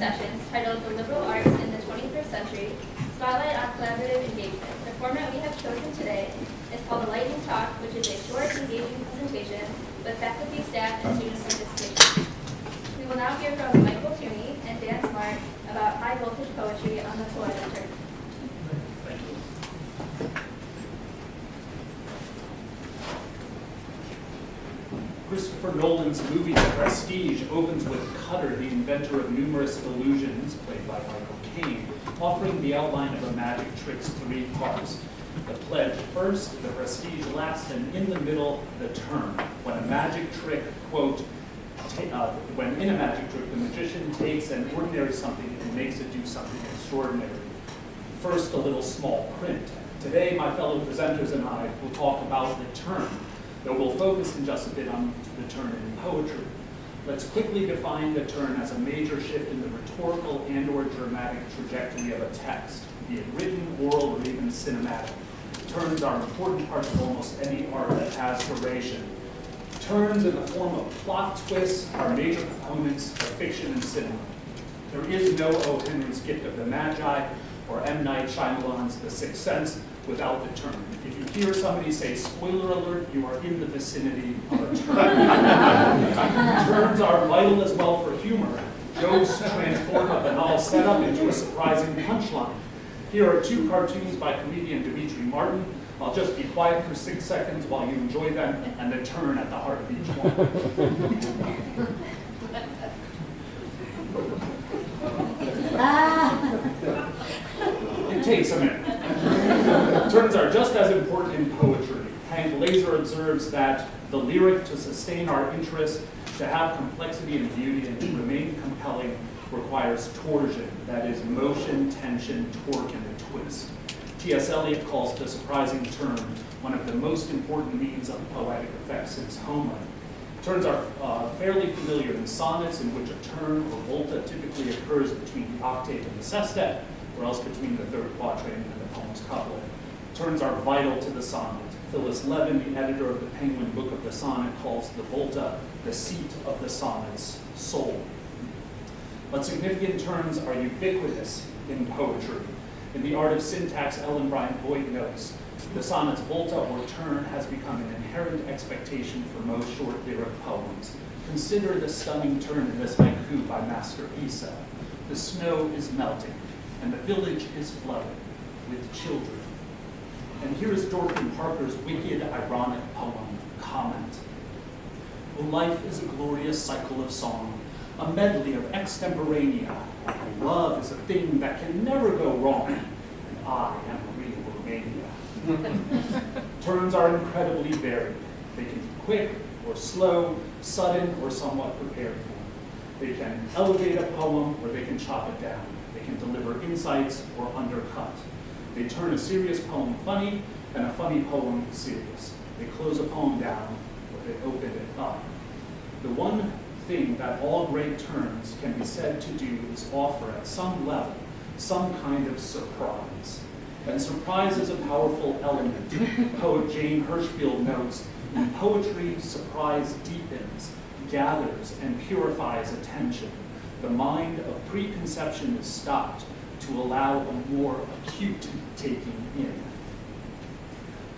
sessions titled The Liberal Arts in the 21st Century, Spotlight on Collaborative Engagement. The format we have chosen today is called a lightning talk, which is a short, engaging presentation with faculty, staff, and student participation. We will now hear from Michael Theune and Dan Smart about high voltage poetry on the Poetic turn. Thank you. Christopher Nolan's movie The Prestige opens with Cutter, the inventor of numerous illusions, played by Michael Caine, offering the outline of a magic trick's 3 parts. The pledge first, the prestige last, and in the middle, the turn. When a magic trick, quote, when in a magic trick, the magician takes an ordinary something and makes it do something extraordinary. First, a little small print. Today, my fellow presenters and I will talk about the turn, though we'll focus in just a bit on the turn in poetry. Let's quickly define the turn as a major shift in the rhetorical and/or dramatic trajectory of a text, be it written, oral, or even cinematic. Turns are important parts of almost any art that has duration. Turns in the form of plot twists are major components of fiction and cinema. There is no O. Henry's Gift of the Magi or M. Night Shyamalan's The Sixth Sense without the turn. If you hear somebody say, spoiler alert, you are in the vicinity of a turn. Turns are vital as well for humor. Jokes transform a banal setup into a surprising punchline. Here are 2 cartoons by comedian Dimitri Martin. I'll just be quiet for 6 seconds while you enjoy them and the turn at the heart of each one. It takes a minute. Turns are just as important in poetry. Hank Laser observes that the lyric, to sustain our interest, to have complexity and beauty, and to remain compelling, requires torsion, that is, motion, tension, torque, and a twist. T.S. Eliot calls the surprising turn one of the most important means of poetic effect since Homer. Turns are fairly familiar in sonnets, in which a turn or volta typically occurs between the octave and the sestet, or else between the 3rd quatrain and the poem's couplet. Turns are vital to the sonnet. Phyllis Levin, the editor of the Penguin Book of the Sonnet, calls the volta the seat of the sonnet's soul. But significant turns are ubiquitous in poetry. In The Art of Syntax, Ellen Bryant Voigt notes, the sonnet's volta or turn has become an inherent expectation for most short lyric poems. Consider the stunning turn in this haiku by Master Issa. The snow is melting, and the village is flooded with children. And here is Dorothy Parker's wicked, ironic poem, Comment. Oh, life is a glorious cycle of song, a medley of extemporanea. Love is a thing that can never go wrong, and I am real Romania. Turns are incredibly varied. They can be quick or slow, sudden or somewhat prepared for. They can elevate a poem or they can chop it down. They can deliver insights or undercut. They turn a serious poem funny and a funny poem serious. They close a poem down or they open it up. The one thing that all great turns can be said to do is offer at some level some kind of surprise. And surprise is a powerful element. Poet Jane Hirschfield notes, in poetry, surprise deepens, gathers, and purifies attention. The mind of preconception is stopped to allow a more acute taking in.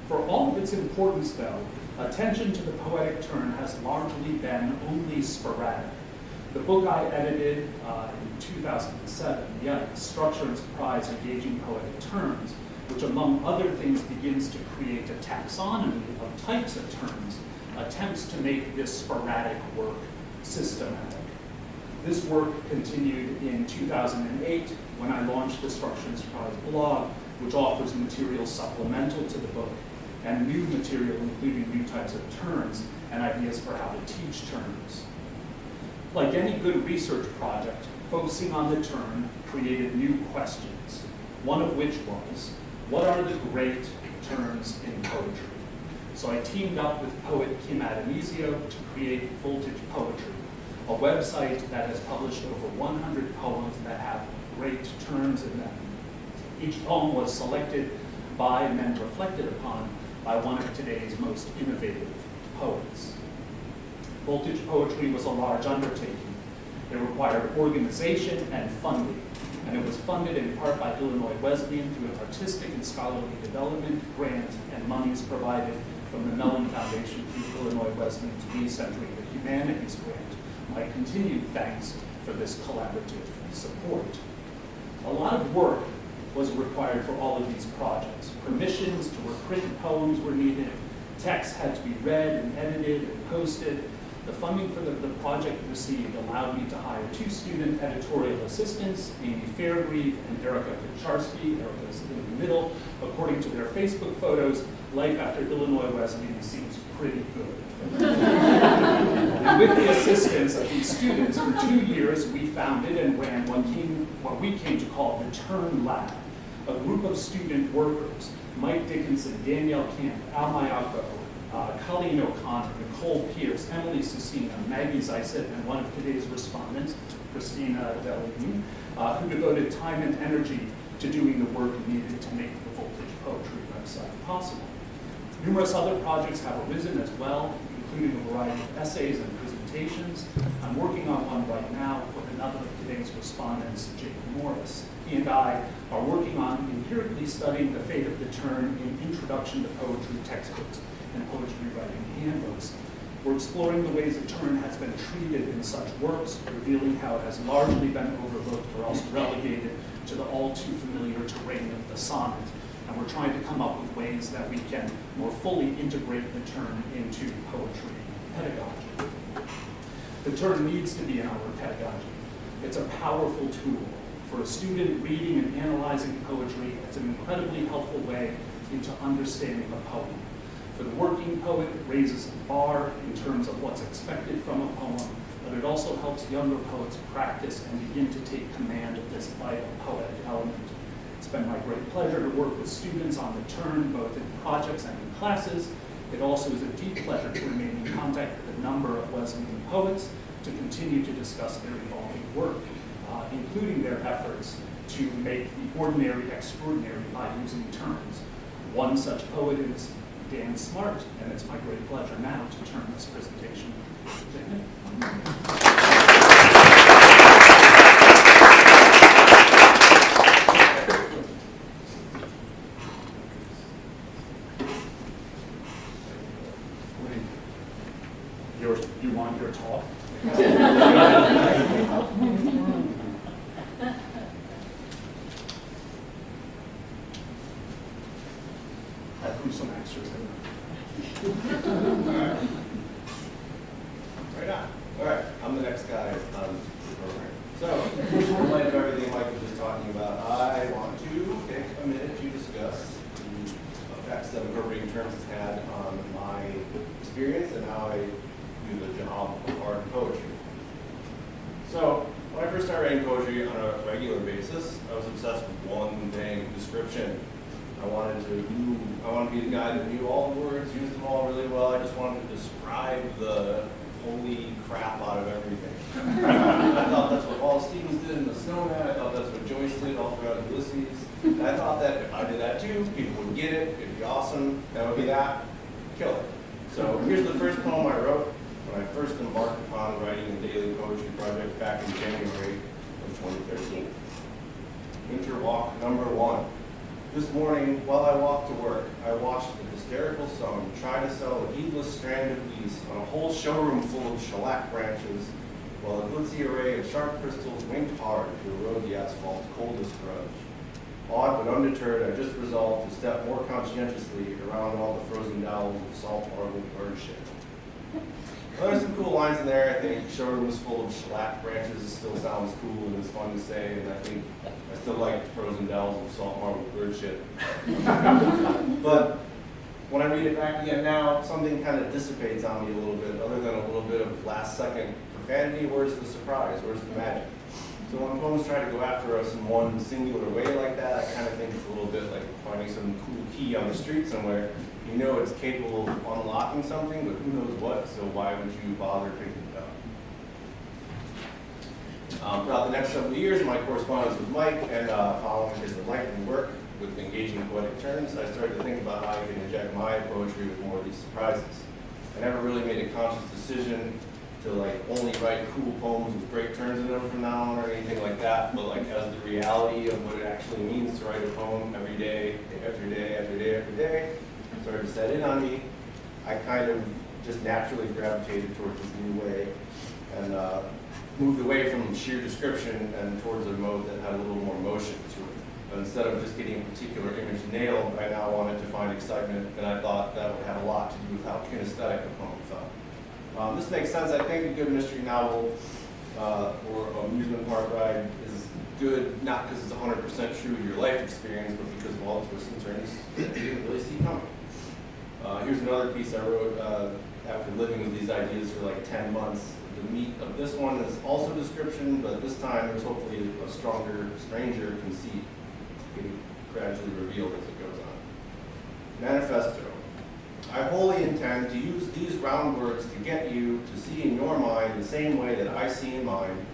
For all of its importance, though, attention to the poetic turn has largely been only sporadic. The book I edited in 2007, Yet, Structure and Surprise Engaging Poetic Turns, which among other things begins to create a taxonomy of types of turns, attempts to make this sporadic work systematic. This work continued in 2008 when I launched the Structure and Surprise blog, which offers material supplemental to the book and new material including new types of turns and ideas for how to teach turns. Like any good research project, focusing on the turn created new questions, one of which was, what are the great turns in poetry? So I teamed up with poet Kim Adamizio to create Voltage Poetry, a website that has published over 100 poems that have great turns in them. Each poem was selected by and then reflected upon by one of today's most innovative poets. Voltage Poetry was a large undertaking. It required organization and funding, and it was funded in part by Illinois Wesleyan through an artistic and scholarly development grant and monies provided from the Mellon Foundation through Illinois Wesleyan's Recentering the Humanities grant. My continued thanks for this collaborative support. A lot of work was required for all of these projects. Permissions to reprint poems were needed. Texts had to be read and edited and posted. The funding for the project received allowed me to hire 2 student editorial assistants, Amy Fairgrieve and Erica Kucharski. Erica's in the middle. According to their Facebook photos, life after Illinois Wesleyan seems pretty good. And with the assistance of these students, for 2 years, we founded and ran what we came to call the Turn Lab, a group of student workers, Mike Dickinson, Danielle Camp, Al Mayako, Colleen O'Connor, Nicole Pierce, Emily Susina, Maggie Zysett, and one of today's respondents, Christina Delaney, who devoted time and energy to doing the work needed to make the Voltage Poetry website possible. Numerous other projects have arisen as well, including a variety of essays and presentations. I'm working on one right now with another of today's respondents, Jake Morris. He and I are working on empirically studying the fate of the turn in Introduction to Poetry textbooks and poetry writing handbooks. We're exploring the ways the turn has been treated in such works, revealing how it has largely been overlooked or else relegated to the all too familiar terrain of the sonnet. And we're trying to come up with ways that we can more fully integrate the turn into poetry pedagogy. The turn needs to be in our pedagogy. It's a powerful tool. For a student reading and analyzing poetry, it's an incredibly helpful way into understanding a poem. For the working poet, it raises a bar in terms of what's expected from a poem, but it also helps younger poets practice and begin to take command of this vital poetic element. It's been my great pleasure to work with students on the turn, both in projects and in classes. It also is a deep pleasure to remain in contact with a number of Wesleyan poets to continue to discuss their evolving work, including their efforts to make the ordinary extraordinary by using terms. One such poet is Dan Smart, and it's my great pleasure now to turn this presentation to him. You want your talk? I threw some extras in there. Right on. All right, I'm the next guy on the program. So, in light of everything Mike was just talking about, I want to take a minute to discuss the effects that incorporating terms has had on my experience and how I do the job of art and poetry. So, when I first started writing poetry on a regular basis, I was obsessed with one dang description. I wanted to be the guy that knew all the words, used them all really well. I just wanted to describe the holy crap out of everything. I thought that's what Paul Stevens did in The Snowman. I thought that's what Joyce did all throughout Ulysses. And I thought that if I did that too, people would get it, it'd be awesome, that would be that, kill it. So here's the first poem I wrote when I first embarked upon writing a daily poetry project back in January of 2013. Winter Walk number 1. This morning, while I walked to work, I watched the hysterical sun try to sell a heedless strand of geese on a whole showroom full of shellac branches, while a glitzy array of sharp crystals winked hard to erode the asphalt's coldest grudge. Awed but undeterred, I just resolved to step more conscientiously around all the frozen dowels of salt marbled bird shit. Well, there's some cool lines in there. I think showrooms full of shellac branches still sounds cool and is fun to say, and I think I still like frozen dowels of salt marble bird shit. But when I read it back again now, something kind of dissipates on me a little bit, other than a little bit of last second profanity. Where's the surprise? Where's the magic? So when poems try to go after us in one singular way like that, I kind of think it's a little bit like finding some cool key on the street somewhere. You know it's capable of unlocking something, but who knows what, so why would you bother picking it up? Throughout the next several years, my correspondence with Mike and following his enlightening work with engaging poetic terms, I started to think about how I could inject my poetry with more of these surprises. I never really made a conscious decision to like only write cool poems with great turns in them from now on or anything like that, but like as the reality of what it actually means to write a poem every day, after day, after day, after day, started to set in on me, I kind of just naturally gravitated towards this new way and moved away from sheer description and towards a mode that had a little more motion to it. But instead of just getting a particular image nailed, I now wanted to find excitement, and I thought that would have a lot to do with how kinesthetic a poem felt. This makes sense. I think a good mystery novel or amusement park ride is good, not because it's 100% true to your life experience, but because of all the twists and turns that you didn't really see coming. Here's another piece I wrote after living with these ideas for like 10 months. The meat of this one is also description, but this time there's hopefully a stronger, stranger conceit getting gradually revealed as it goes on. Manifesto. I wholly intend to use these round words to get you to see in your mind the same way that I see in mine,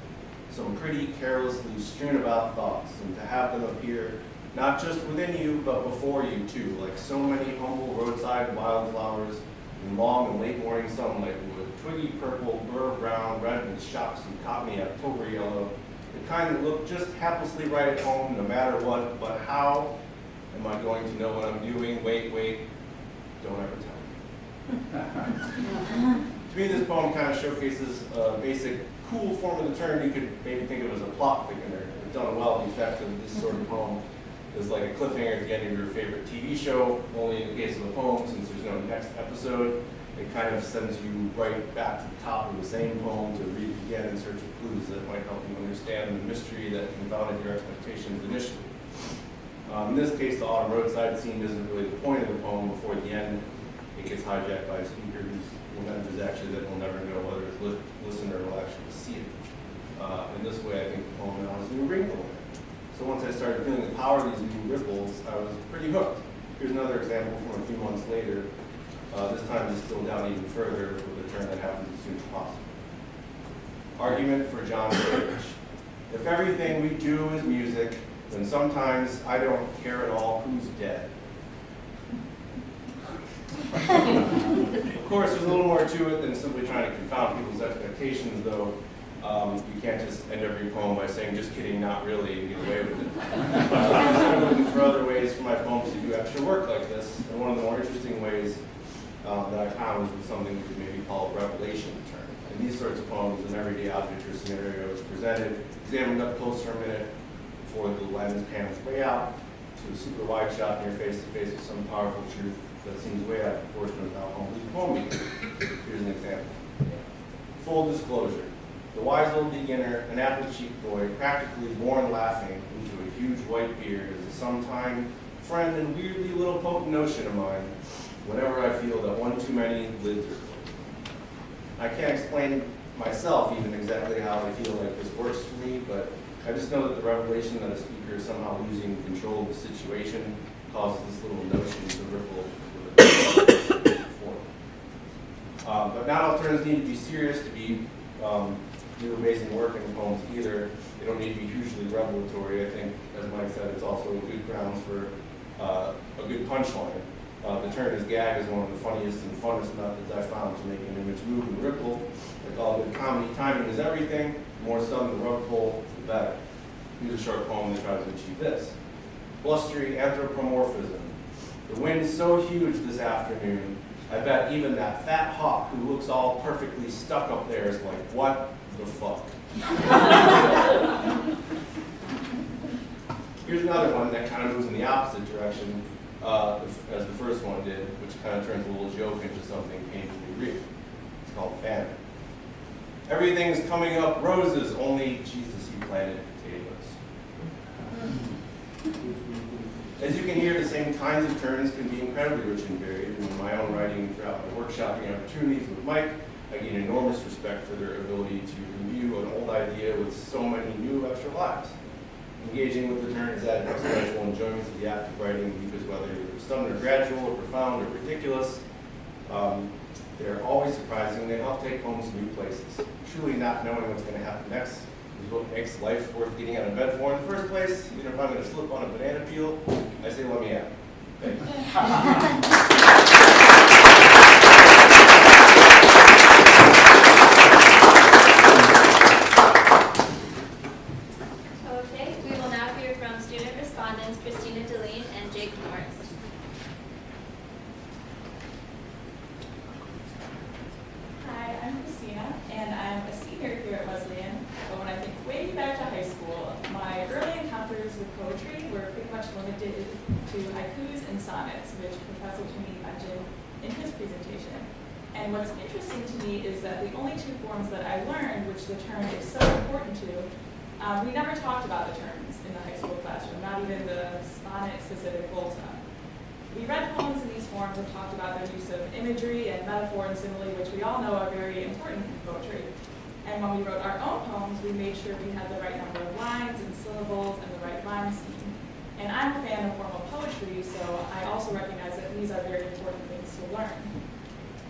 some pretty carelessly strewn about thoughts, and to have them appear not just within you, but before you too, like so many humble roadside wildflowers in long and late morning sunlight would, twiggy purple, burr brown, red with shocks and cottony October yellow. It kind of looked just haplessly right at home no matter what, but how am I going to know what I'm doing? Wait, don't ever tell me. To me, this poem kind of showcases a basic cool form of the term. You could maybe think of it as a plot thickener. It's done well. The effect of this sort of poem is like a cliffhanger at the end of your favorite TV show, only in the case of a poem, since there's no next episode, it kind of sends you right back to the top of the same poem to read again in search of clues that might help you understand the mystery that confounded your expectations initially. In this case, the autumn roadside scene isn't really the point of the poem. Before the end, it gets hijacked by a speaker whose lament is actually that we'll never know whether his listener will actually see it. In this way, I think the poem now has a new wrinkle in it. So once I started feeling the power of these new ripples, I was pretty hooked. Here's another example from a few months later. This time distilled down even further with a turn that happens as soon as possible. Argument for John Cage. If everything we do is music, then sometimes I don't care at all who's dead. Of course, there's a little more to it than simply trying to confound people's expectations, though. You can't just end every poem by saying, just kidding, not really, and get away with it. I started looking for other ways for my poems to do extra work like this, and one of the more interesting ways that I found was with something we could maybe call a revelation term. In these sorts of poems, an everyday object or scenario is presented, examined up close for a minute before the lens pans way out to a super wide shot near face to face with some powerful truth that seems way out of proportion with how humble the poem is. Here's an example. Full disclosure. The wise old beginner, an apple-cheeked boy, practically born laughing into a huge white beard, is a sometime friend and weirdly little potent notion of mine whenever I feel that one too many lids are full. I can't explain myself even exactly how I feel like this works for me, but I just know that the revelation that a speaker is somehow losing control of the situation causes this little notion to ripple with a form. But not all turns need to be serious to be do amazing work in the poems either. They don't need to be hugely revelatory. I think, as Mike said, it's also a good grounds for a good punchline. The turn as gag is one of the funniest and funnest methods I found to make an image move and ripple. Like all good comedy, timing is everything. The more sun the rug pull, the better. Here's a short poem that tries to achieve this. Blustery anthropomorphism. The wind's so huge this afternoon, I bet even that fat hawk who looks all perfectly stuck up there is like, what the fuck? Here's another one that kind of moves in the opposite direction as the first one did, which kind of turns a little joke into something painfully real. It's called famine. Everything's coming up roses, only Jesus, he planted potatoes. As you can hear, the same kinds of turns can be incredibly rich and varied. And in my own writing throughout my workshopping opportunities with Mike, I gain enormous respect for their ability to review an old idea with so many new extra lives. Engaging with the turn has added exponential enjoyment to the act of writing because whether some are gradual or profound or ridiculous, they're always surprising. They help take poems to new places. Truly not knowing what's going to happen next is what makes life worth getting out of bed for in the first place. Even if I'm going to slip on a banana peel, I say let me out. Thank you. respondents Christina Deline and Jake Morris. Hi, I'm Christina, and I'm a senior here at Wesleyan. But when I think way back to high school, my early encounters with poetry were pretty much limited to haikus and sonnets, which Professor Theune mentioned in his presentation. And what's interesting to me is that the only two forms that I learned, which the term is so important to, we never talked about the terms in the high school classroom, not even the sonnet-specific volta. We read poems in these forms and talked about their use of imagery and metaphor and simile, which we all know are very important in poetry. And when we wrote our own poems, we made sure we had the right number of lines and syllables and the right rhyme scheme. And I'm a fan of formal poetry, so I also recognize that these are very important things to learn.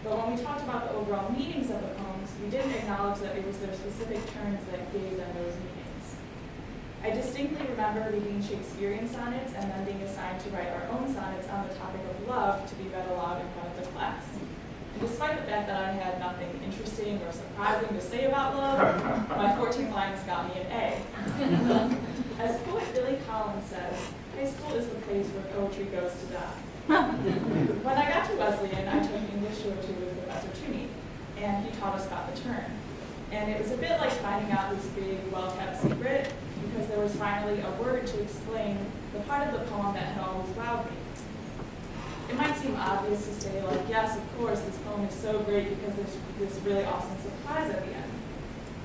But when we talked about the overall meanings of the poems, we didn't acknowledge that it was their specific terms that gave them those meanings. I distinctly remember reading Shakespearean sonnets and then being assigned to write our own sonnets on the topic of love to be read aloud in front of the class. And despite the fact that I had nothing interesting or surprising to say about love, my 14 lines got me an A. As poet Billy Collins says, high school is the place where poetry goes to die. When I got to Wesleyan, I took English 202 with Professor Theune, and he taught us about the turn. And it was a bit like finding out this big, well-kept secret, because there was finally a word to explain the part of the poem that had always wowed me. It might seem obvious to say, like, yes, of course, this poem is so great because there's this really awesome surprise at the end.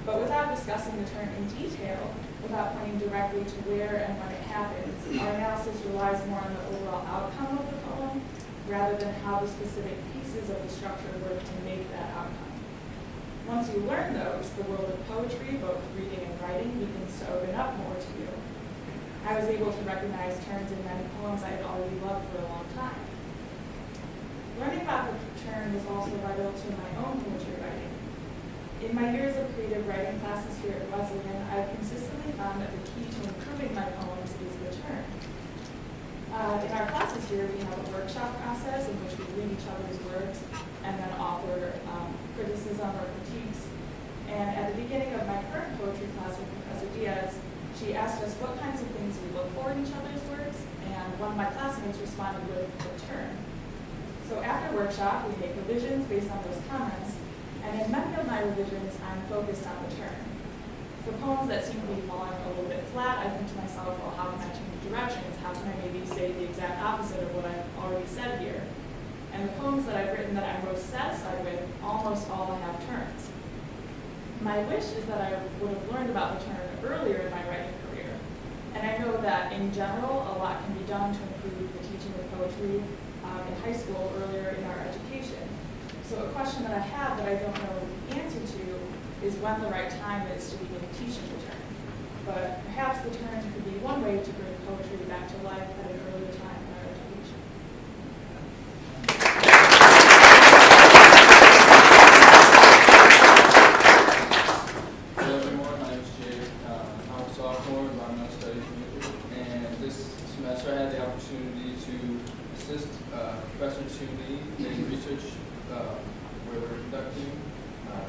But without discussing the turn in detail, without pointing directly to where and when it happens, our analysis relies more on the overall outcome of the poem rather than how the specific pieces of the structure work to make that outcome. Once you learn those, the world of poetry, both reading and writing, begins to open up more to you. I was able to recognize turns in many poems I had already loved for a long time. Learning about the turn was also vital to my own poetry writing. In my years of creative writing classes here at Wesleyan, I've consistently found that the key to improving my poems is the turn. In our classes here, we have a workshop process in which we read each other's works and then offer criticism or critiques. And at the beginning of my current poetry class with Professor Diaz, she asked us what kinds of things we look for in each other's works, and one of my classmates responded with the turn. So after workshop, we make revisions based on those comments, and in many of my revisions, I'm focused on the turn. For poems that seem to be falling a little bit flat, I think to myself, well, how can I change directions? How can I maybe say the exact opposite of what I've already said here? And the poems that I've written that I'm most satisfied with almost all have turns. My wish is that I would have learned about the turn earlier in my writing career. And I know that in general, a lot can be done to improve the teaching of poetry in high school earlier in our education. So a question that I have that I don't know the answer to is when the right time is to begin teaching the turn. But perhaps the turn could be one way to bring poetry back to life at an earlier time in our education. Hello everyone, my name is Jake. I'm a sophomore in environmental studies major, and this semester I had the opportunity to assist Professor Theune in research where we're conducting,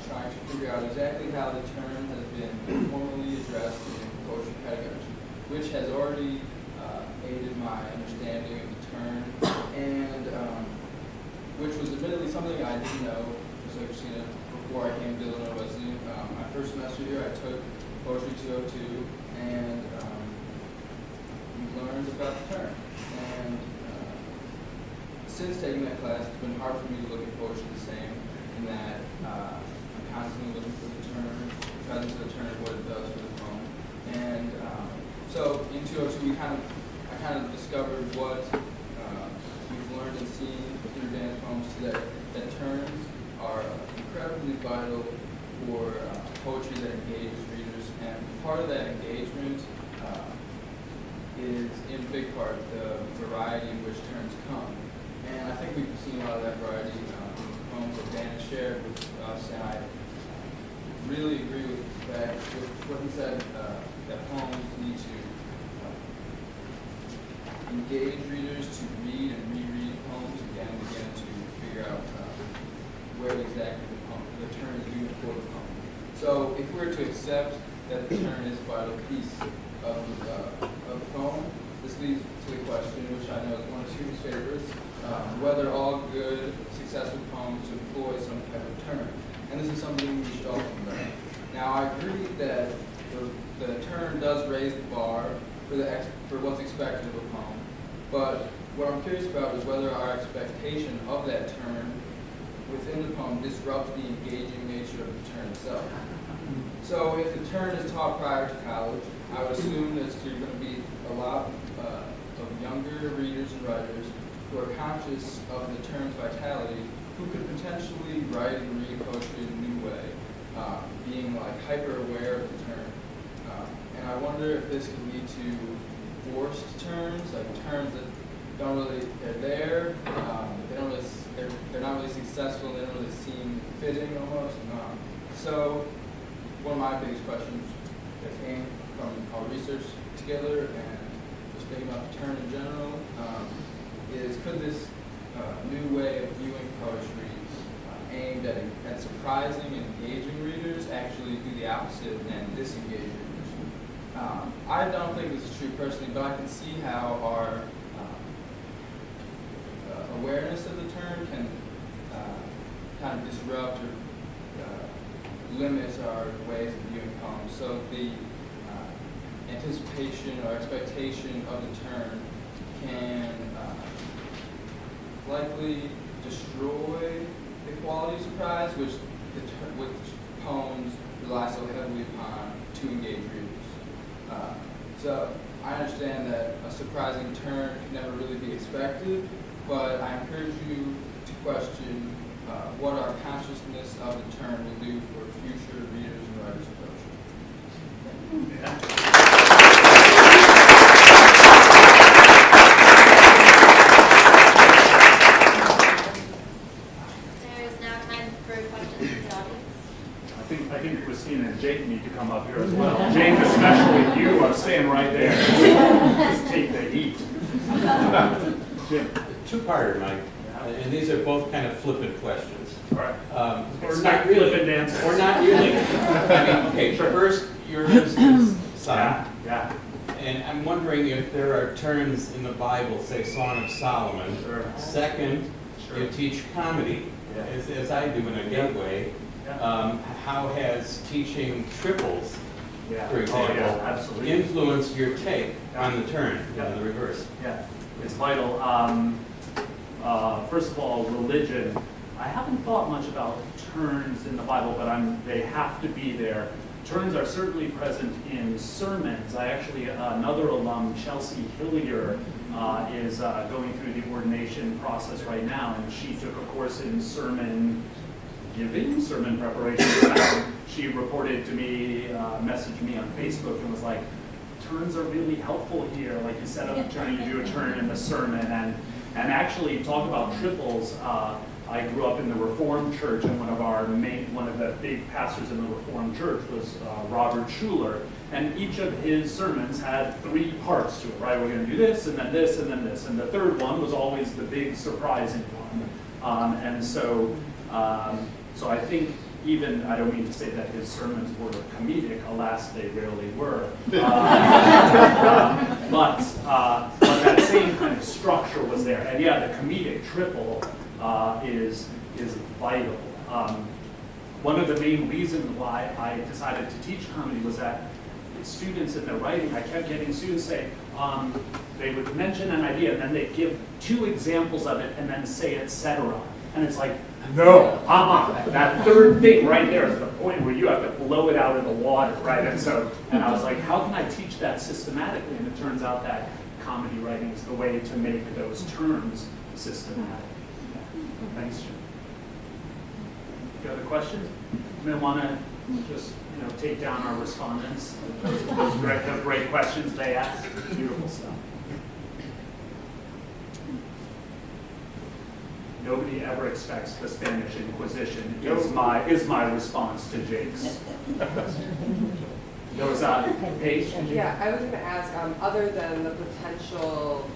trying to figure out exactly how the term has been formally addressed in poetry pedagogy, which has already aided my understanding of the term, and which was admittedly something I didn't know, just like Christina, before I came to Illinois Wesleyan. My first semester here, I took Poetry 202, and we learned about the term. And since taking that class, it's been hard for me to look at poetry the same, in that I'm constantly looking for the term, the presence of the term, what it does for the poem. And so in 202, I kind of discovered what we've learned and seen through dance poems today, that terms are incredibly vital for poetry that engages readers. And part of that engagement is, in big part, the variety in which terms come. And I think we've seen a lot of that variety in the poems that Dan shared with us, and I really agree with that, with what he said, that poems need to engage readers to read and reread poems again and again to figure out where exactly the turn is doing for the poem. So if we're to accept that the turn is a vital piece of the poem, this leads to the question, which I know is one of students' favorites, whether all good, successful poems employ some type of turn. And this is something we should all learn. Now, I agree that the turn does raise the bar for what's expected of a poem, but what I'm curious about is whether our expectation of that turn within the poem disrupts the engaging nature of the turn itself. So if the turn is taught prior to college, I would assume that you're going to be a lot of younger readers and writers who are conscious of the turn's vitality, who could potentially write and read poetry in a new way, being like hyper aware of the turn. And I wonder if this could lead to forced turns, like turns that don't really, they're there, they're not really successful, they don't really seem fitting almost. So one of my biggest questions that came from our research together and just thinking about the turn in general is, could this new way of viewing poetry aimed at surprising and engaging readers actually do the opposite and disengage readers? I don't think this is true personally, but I can see how our awareness of the turn can kind of disrupt or limit our ways of viewing poems. So the anticipation or expectation of the turn can likely destroy the quality of surprise, which poems rely so heavily upon to engage readers. So I understand that a surprising turn can never really be expected, but I encourage you to question what our consciousness of the turn will do for future readers and writers of poetry. Yeah. There's now time for questions from the audience. I think Christina and Jake need to come up here as well. Jake, especially you, are staying right there. Just take the heat. Jim. Two-parter, Mike. And these are both kind of flippant questions. All right. Or not really. Flippant answers. Or not really. I mean, okay, Sure. First, your instance, son. Yeah. And I'm wondering if there are turns in the Bible, say Song of Solomon. Sure. Second, Sure. you teach comedy, Yeah. as I do in a gateway. Yeah. How has teaching triples, Yeah. for example, Oh, yeah, absolutely. influenced your take on the turn, Yeah. the reverse? Yeah, it's vital. First of all, religion. I haven't thought much about turns in the Bible, but they have to be there. Turns are certainly present in sermons. I actually, another alum, Chelsea Hillier, is going through the ordination process right now, and she took a course in sermon giving, sermon preparation. She reported to me, messaged me on Facebook and was like, turns are really helpful here. Like you set up a turn, you do a turn in the sermon, and actually talk about triples. I grew up in the Reformed Church, and one of the big pastors in the Reformed Church was Robert Schuller, and each of his sermons had 3 parts to it, right? We're going to do this, and then this, and then this, and the third one was always the big surprising one. So I think even, I don't mean to say that his sermons were comedic, alas, they rarely were. But that same kind of structure was there. And yeah, the comedic triple is vital. One of the main reasons why I decided to teach comedy was that students in their writing, I kept getting students say, they would mention an idea and then they'd give 2 examples of it and then say etc. And it's like, no, that third thing right there is the point where you have to blow it out of the water, right? And I was like, how can I teach that systematically? And it turns out that comedy writing is the way to make those terms systematic. Yeah. Thanks, Jim. Any other questions? You may want to just take down our respondents. Those great questions they asked. Beautiful stuff. Nobody ever expects the Spanish Inquisition is my response to Jake's. There was a Paige? Yeah, I was going to ask, other than the potential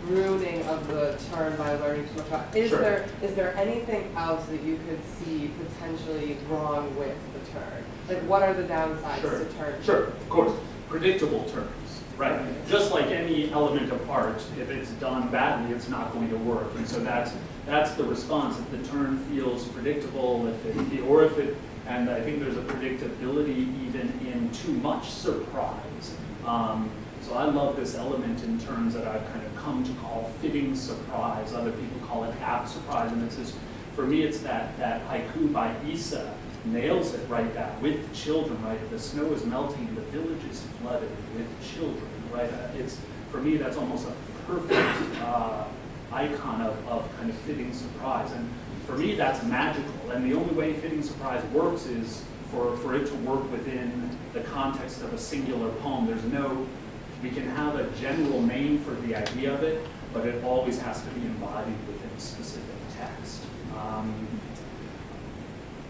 ruining of the term by learning too much about, is there anything else that you could see potentially wrong with the term? Like, what are the downsides to term? Sure, of course. predictable turns, right? Just like any element of art, if it's done badly, it's not going to work. And so that's the response. If the turn feels predictable, and I think there's a predictability even in too much surprise. So I love this element in turns that I've kind of come to call fitting surprise. Other people call it apt surprise, and it's just, for me, it's that haiku by Isa nails it right, that with children, right? The snow is melting, the village is flooded with children, right? For me, that's almost a perfect icon of kind of fitting surprise. And for me, that's magical. And the only way fitting surprise works is for it to work within the context of a singular poem. We can have a general name for the idea of it, but it always has to be embodied within a specific text.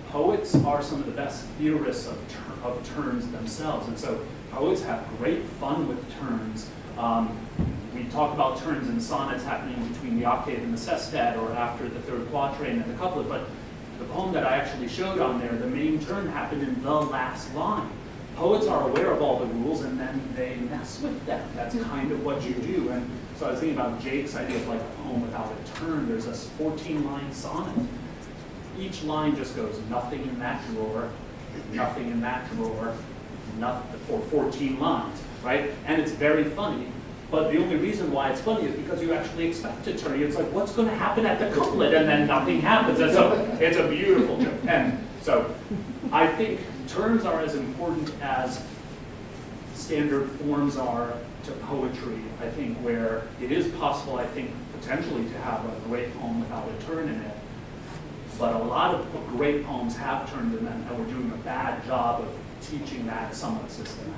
Poets are some of the best theorists of turns themselves, and so poets have great fun with turns. We talk about turns in sonnets happening between the octave and the sestet, or after the third quatrain and the couplet, but the poem that I actually showed on there, the main turn happened in the last line. Poets are aware of all the rules, and then they mess with them. That's kind of what you do. And so I was thinking about Jake's idea of like a poem without a turn. There's a 14-line sonnet. Each line just goes, nothing in that drawer, nothing in that drawer, nothing, for 14 lines, right? And it's very funny. But the only reason why it's funny is because you actually expect a turn. It's like, what's going to happen at the couplet? And then nothing happens. And so it's a beautiful joke. And so I think turns are as important as standard forms are to poetry. I think where it is possible, I think, potentially to have a great poem without a turn in it. But a lot of great poems have turned in them, and we're doing a bad job of teaching that somewhat systematically.